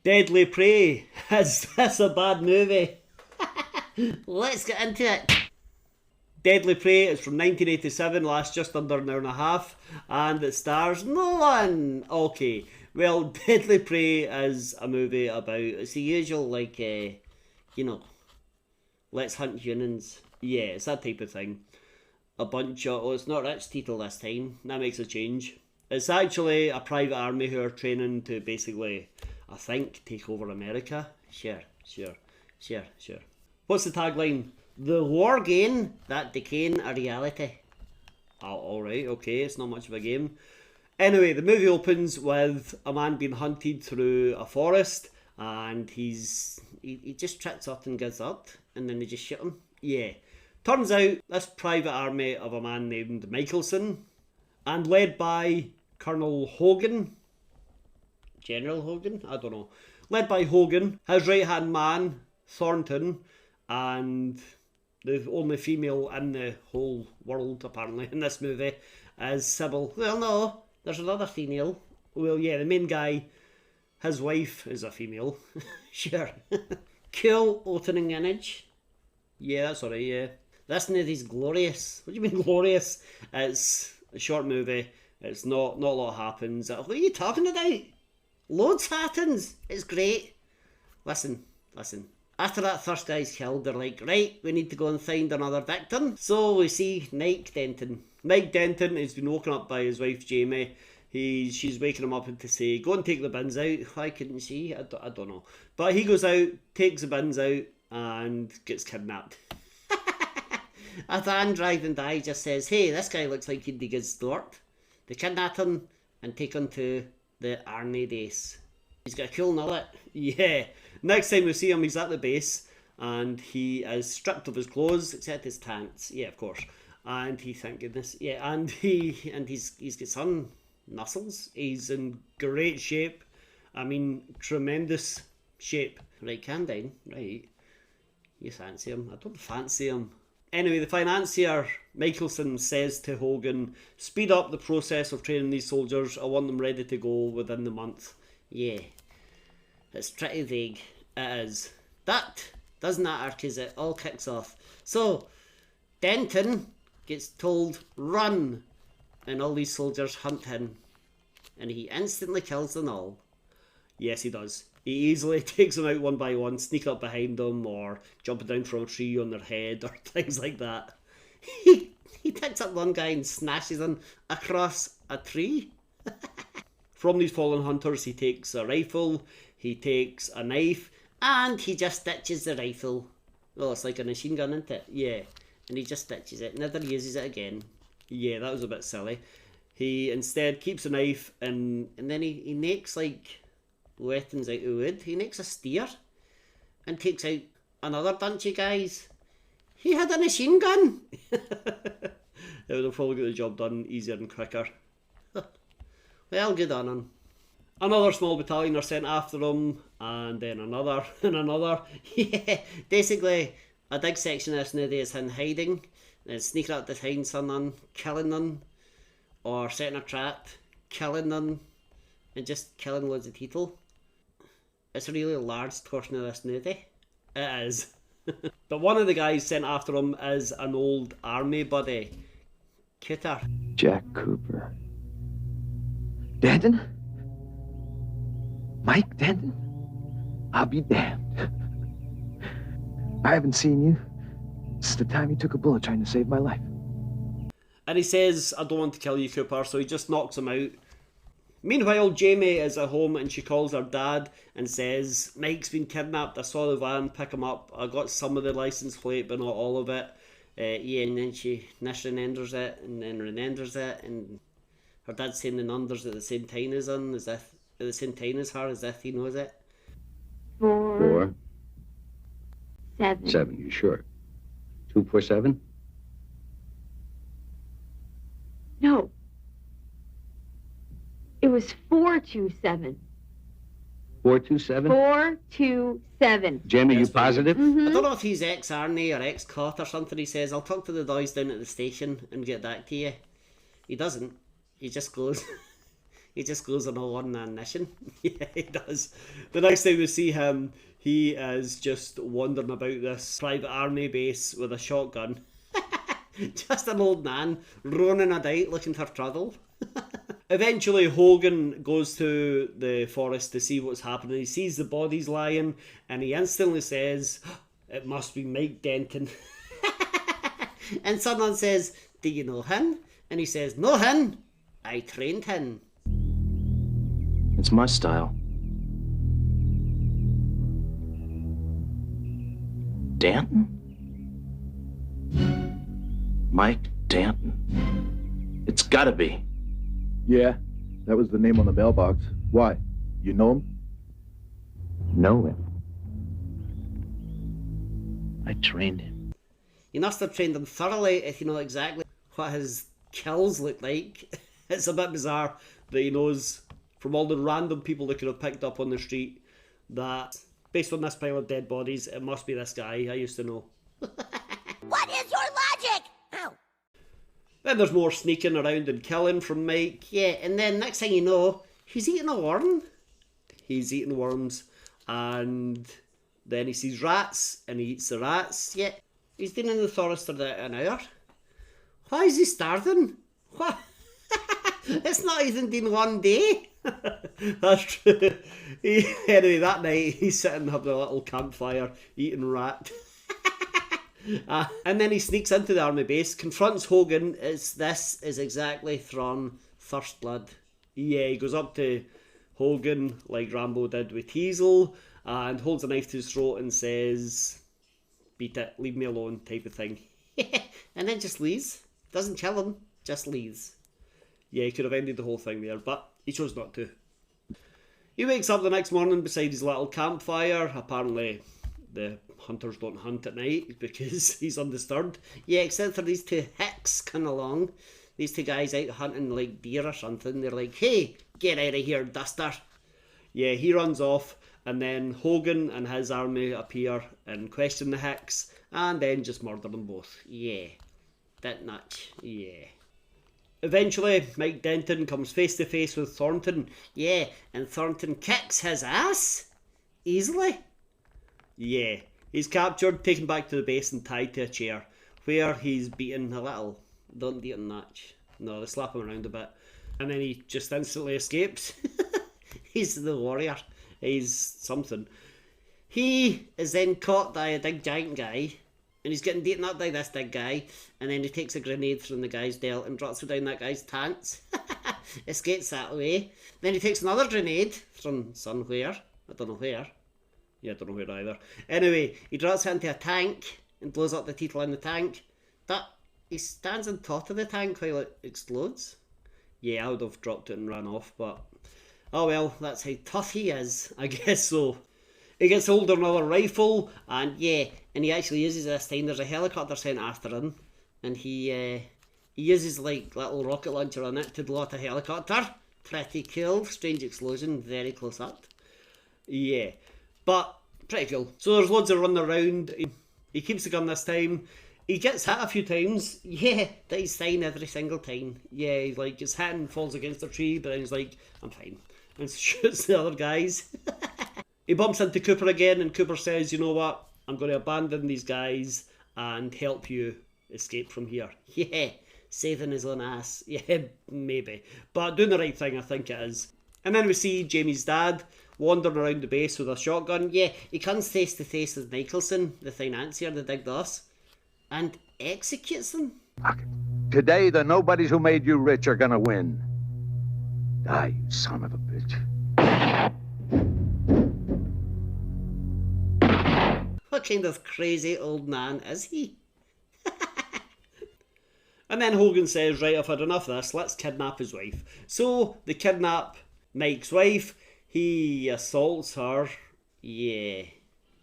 Deadly Prey. Is this a bad movie? Let's get into it. Deadly Prey is from 1987, lasts just under an hour and a half, and it stars no one. Okay, well, Deadly Prey is a movie about, it's the usual, like, let's hunt humans. Yeah, it's that type of thing. A bunch of, it's not Rich Teetle this time, that makes a change. It's actually a private army who are training to basically, I think, take over America. Sure. What's the tagline? The war game that became a reality. Oh, alright, okay, it's not much of a game. Anyway, the movie opens with a man being hunted through a forest, and he just trips up and gives up, and then they just shoot him. Yeah. Turns out, this private army of a man named Michelson, and led by Colonel Hogan, General Hogan? I don't know. Led by Hogan, his right-hand man, Thornton, and the only female in the whole world, apparently, in this movie, is Sybil. Well, no, there's another female. Well, yeah, the main guy, his wife is a female. Sure. Cool opening image. Yeah, that's alright, yeah. This movie's glorious. What do you mean glorious? It's a short movie. It's not a lot happens. What are you talking about? Loads happens. It's great. Listen. After that first guy's killed, they're like, right, we need to go and find another victim. So we see Mike Denton. Mike Denton has been woken up by his wife Jamie. She's waking him up to say, go and take the bins out. Why couldn't she? I don't know. But he goes out, takes the bins out, and gets kidnapped. A van driving by just says, hey, this guy looks like he'd be good sport. They kidnap him and take him to the army base. He's got a cool mullet. Yeah. Next time we see him, he's at the base, and he is stripped of his clothes, except his pants. Yeah, of course. And he, thank goodness. Yeah, and he's got some muscles. He's in great shape. I mean, tremendous shape. Right, calm down. Right. You fancy him? I don't fancy him. Anyway, the financier, Michelson, says to Hogan, speed up the process of training these soldiers. I want them ready to go within the month. Yeah. It's pretty vague. It is. That doesn't matter because it all kicks off. So, Denton gets told, run, and all these soldiers hunt him. And he instantly kills them all. Yes, he does. He easily takes them out one by one, sneak up behind them, or jumping down from a tree on their head, or things like that. He picks up one guy and smashes him across a tree. From these fallen hunters, he takes a rifle, he takes a knife, and he just stitches the rifle. Oh, it's like a machine gun, isn't it? Yeah. And he just stitches it, never uses it again. Yeah, that was a bit silly. He instead keeps the knife, and then he makes, like, weapons out of wood. He makes a spear, and takes out another bunch of guys. He had a machine gun! It would have probably got the job done easier and quicker. Well, good on him. Another small battalion are sent after him, and then another, and another. Yeah, basically, a big section of this movie is him hiding, and sneaking up behind someone, killing them, or setting a trap, killing them, and just killing loads of people. It's a really large portion of this movie. It is. But one of the guys sent after him is an old army buddy, Cutter. Jack Cooper. Denton? Mike Denton? I'll be damned. I haven't seen you since the time you took a bullet trying to save my life. And he says, I don't want to kill you, Cooper, so he just knocks him out. Meanwhile, Jamie is at home and she calls her dad and says, Mike's been kidnapped, I saw the van pick him up, I got some of the license plate but not all of it. Yeah, and then she remembers it, and then remembers it, and her dad's saying the numbers at the same time as him, as if at the same time as her, as if he knows it. 4, 7. 7, you sure? 247? No. It was 427. 427? 427. Jamie, you Yes, positive? I don't know if he's ex-army or ex-cot or something. He says, I'll talk to the boys down at the station and get back to you. He doesn't. He just goes. He just goes on a one-man mission. Yeah, he does. The next time we see him, he is just wandering about this private army base with a shotgun. Just an old man roaming about looking for trouble. Eventually Hogan goes to the forest to see what's happening. He sees the bodies lying and he instantly says, "It must be Mike Denton." And someone says, "Do you know him?" And he says, "No him, I trained him." It's my style. Danton? Mike Danton. It's gotta be. Yeah, that was the name on the mailbox. Why? You know him? Know him. I trained him. You must have trained him thoroughly if you know exactly what his kills look like. It's a bit bizarre that he knows from all the random people that could have picked up on the street that based on this pile of dead bodies, it must be this guy I used to know. What is your logic? Ow. Then there's more sneaking around and killing from Mike. Yeah, and then next thing you know, he's eating a worm. He's eating worms, and then he sees rats, and he eats the rats. Yeah, he's been in the forest for an hour. Why is he starving? What? It's not even been one day. That's true. Anyway, that night he's sitting having a little campfire, eating rat. And then he sneaks into the army base, confronts Hogan. This is exactly Thrawn First Blood. Yeah, he goes up to Hogan like Rambo did with Teasel and holds a knife to his throat and says, "Beat it, leave me alone," type of thing. And then just leaves. Doesn't kill him, just leaves. Yeah, he could have ended the whole thing there, but he chose not to. He wakes up the next morning beside his little campfire. Apparently the hunters don't hunt at night because he's undisturbed. Yeah, except for these two hicks coming along. These two guys out hunting like deer or something. They're like, "Hey, get out of here, duster." Yeah, he runs off, and then Hogan and his army appear and question the hicks, and then just murder them both. Yeah, that nutch. Yeah. Eventually, Mike Denton comes face to face with Thornton. Yeah, and Thornton kicks his ass easily. Yeah, he's captured, taken back to the base and tied to a chair, where he's beaten a little. Don't beat him much. No, they slap him around a bit. And then he just instantly escapes. He's the warrior. He's something. He is then caught by a big giant guy, and he's getting beaten up by this big guy, and then he takes a grenade from the guy's belt and drops it down that guy's pants. Escapes that way. Then he takes another grenade from somewhere. I don't know where. Yeah, I don't know where either. Anyway, he drops it into a tank and blows up the people in the tank. But he stands on top of the tank while it explodes. Yeah, I would have dropped it and ran off, but oh well, that's how tough he is, I guess so. He gets hold of another rifle, and yeah, and he actually uses this time. There's a helicopter sent after him, and he uses like little rocket launcher on it to blow up a helicopter. Pretty cool. Strange explosion, very close up. Yeah, but pretty cool. So there's loads of running around. He keeps the gun this time. He gets hit a few times. Yeah, but he's fine every single time. Yeah, he like gets hit and falls against a tree, but then he's like, "I'm fine," and shoots the other guys. He bumps into Cooper again, and Cooper says, "You know what? I'm going to abandon these guys and help you escape from here." Yeah, saving his own ass. Yeah, maybe. But doing the right thing, I think it is. And then we see Jamie's dad wandering around the base with a shotgun. Yeah, he comes face to face with Michelson, the financier, the big boss, and executes him. Today, the nobodies who made you rich are gonna win. Die, you son of a bitch. What kind of crazy old man is he? And then Hogan says, "Right, I've had enough of this, let's kidnap his wife." So they kidnap Mike's wife. He assaults her. Yeah,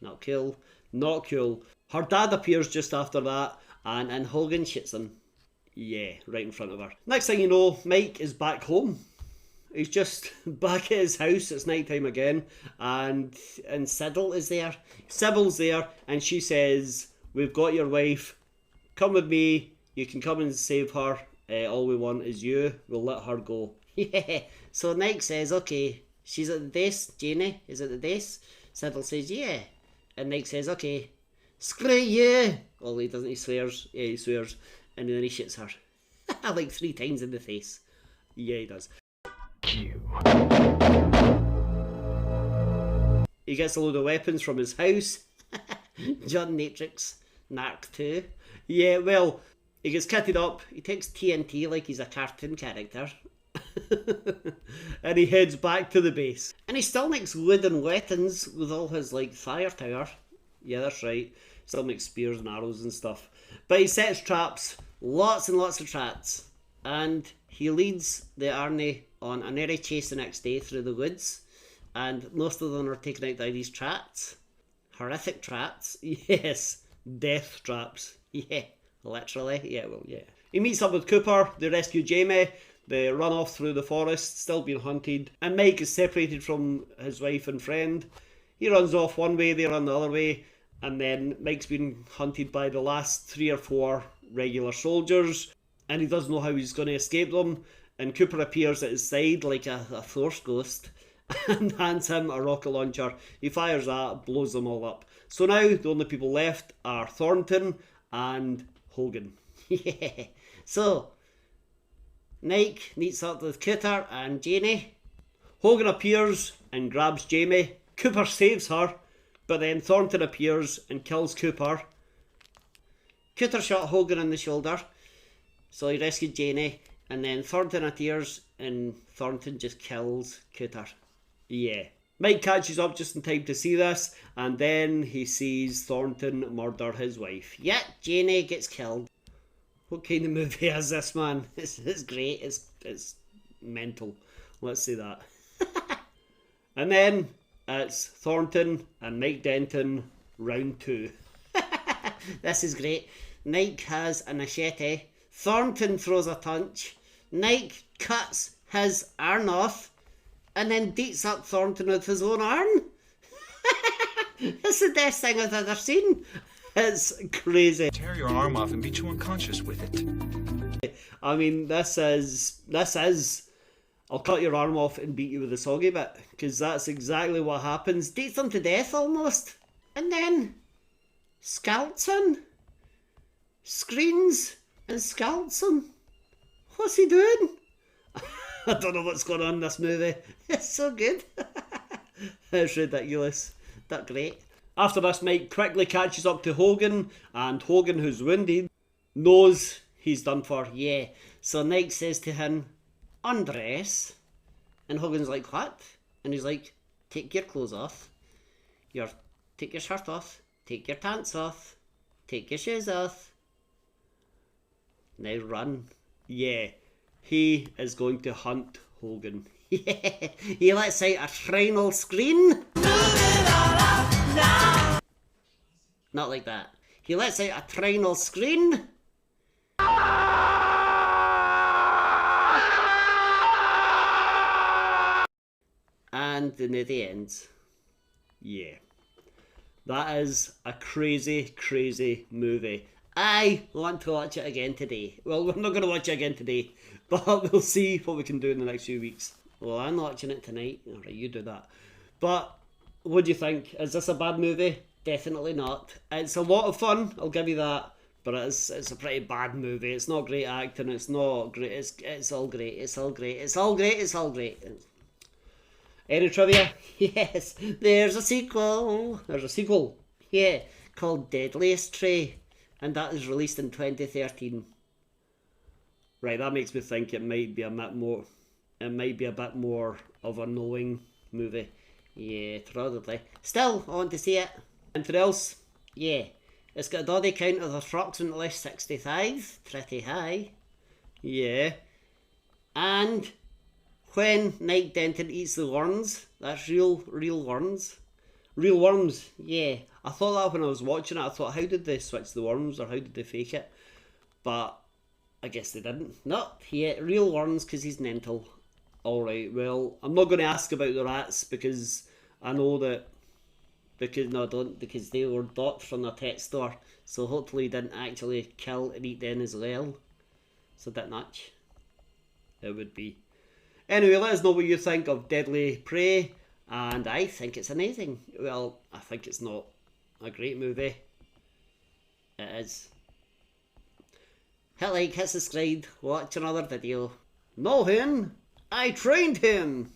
not cool. Not cool. Her dad appears just after that, and Hogan shoots him. Yeah, right in front of her. Next thing you know, Mike is back home. He's just back at his house. It's night time again, and Sybil is there. Sybil's there, and she says, "We've got your wife. Come with me. You can come and save her. All we want is you. We'll let her go." Yeah. So Nike says, okay, she's at the desk. Janie is at the desk. Siddle says, yeah. And Nike says, okay, screw you. Well, he doesn't, he swears. Yeah, he swears. And then he shits her. Like 3 times in the face. Yeah, he does. He gets a load of weapons from his house. John Matrix. Narc 2. Yeah, well, he gets kitted up. He takes TNT like he's a cartoon character. And he heads back to the base. And he still makes wooden weapons with all his, like, fire power. Yeah, that's right. Still makes spears and arrows and stuff. But he sets traps. Lots and lots of traps. And he leads the army on an airy chase the next day through the woods. And most of them are taken out by these traps. Horrific traps. Yes. Death traps. Yeah. Literally. Yeah, well, yeah. He meets up with Cooper. They rescue Jamie. They run off through the forest, still being hunted. And Mike is separated from his wife and friend. He runs off one way, they run the other way. And then Mike's been hunted by the last 3 or 4 regular soldiers. And he doesn't know how he's going to escape them. And Cooper appears at his side like a force ghost. And hands him a rocket launcher. He fires that, blows them all up. So now the only people left are Thornton and Hogan. Yeah. So Nike meets up with Cooper and Janie. Hogan appears and grabs Jamie. Cooper saves her, but then Thornton appears and kills Cooper. Cooper shot Hogan in the shoulder, so he rescued Janie. And then Thornton appears and Thornton just kills Cooper. Yeah. Mike catches up just in time to see this, and then he sees Thornton murder his wife. Yet Janie gets killed. What kind of movie is this, man? It's great. It's mental. Let's say that. And then it's Thornton and Mike Denton, round 2. This is great. Nike has a machete. Thornton throws a punch. Nike cuts his arm off and then beats up Thornton with his own arm. That's the best thing I've ever seen. It's crazy. Tear your arm off and beat you unconscious with it. I mean, this is, I'll cut your arm off and beat you with a soggy bit, because that's exactly what happens. Beats them to death almost. And then scalps him. Screens and scalps him. What's he doing? I don't know what's going on in this movie. It's so good. It's ridiculous. That's great. After this, Mike quickly catches up to Hogan, and Hogan, who's wounded, knows he's done for. Yeah. So Nike says to him, undress. And Hogan's like, what? And he's like, take your clothes off. Take your shirt off. Take your pants off. Take your shoes off. Now run. Yeah. He is going to hunt Hogan. Yeah. He lets out a final scream. Not like that. He lets out a final scream. And the movie ends. Yeah. That is a crazy, crazy movie. I want to watch it again today. Well, we're not going to watch it again today, but we'll see what we can do in the next few weeks. Well, I'm watching it tonight. Alright, you do that. But what do you think? Is this a bad movie? Definitely not. It's a lot of fun, I'll give you that. But it's a pretty bad movie. It's not great acting. It's not great. It's all great. It's all great. It's all great. It's all great. Any trivia? Yes. There's a sequel. There's a sequel. Yeah. Called Deadliest Tray. And that is released in 2013. Right, that makes me think it might be a bit more. It might be a bit more of a knowing movie. Yeah, probably. Still, I want to see it. Anything else? Yeah. It's got a body count of approximately 65. Pretty high. Yeah. And when Night Denton eats the worms, that's real worms. Real worms, yeah. I thought that when I was watching it, I thought, how did they switch the worms, or how did they fake it? But I guess they didn't. No, yeah, real worms, because he's mental. Alright, well, I'm not going to ask about the rats, because I know that, because they were bought from a pet store, so hopefully he didn't actually kill and eat them as well. So that much. It would be. Anyway, let us know what you think of Deadly Prey, and I think it's amazing. Well, I think it's not a great movie. It is. Hit like, hit subscribe, watch another video. Know him? I trained him!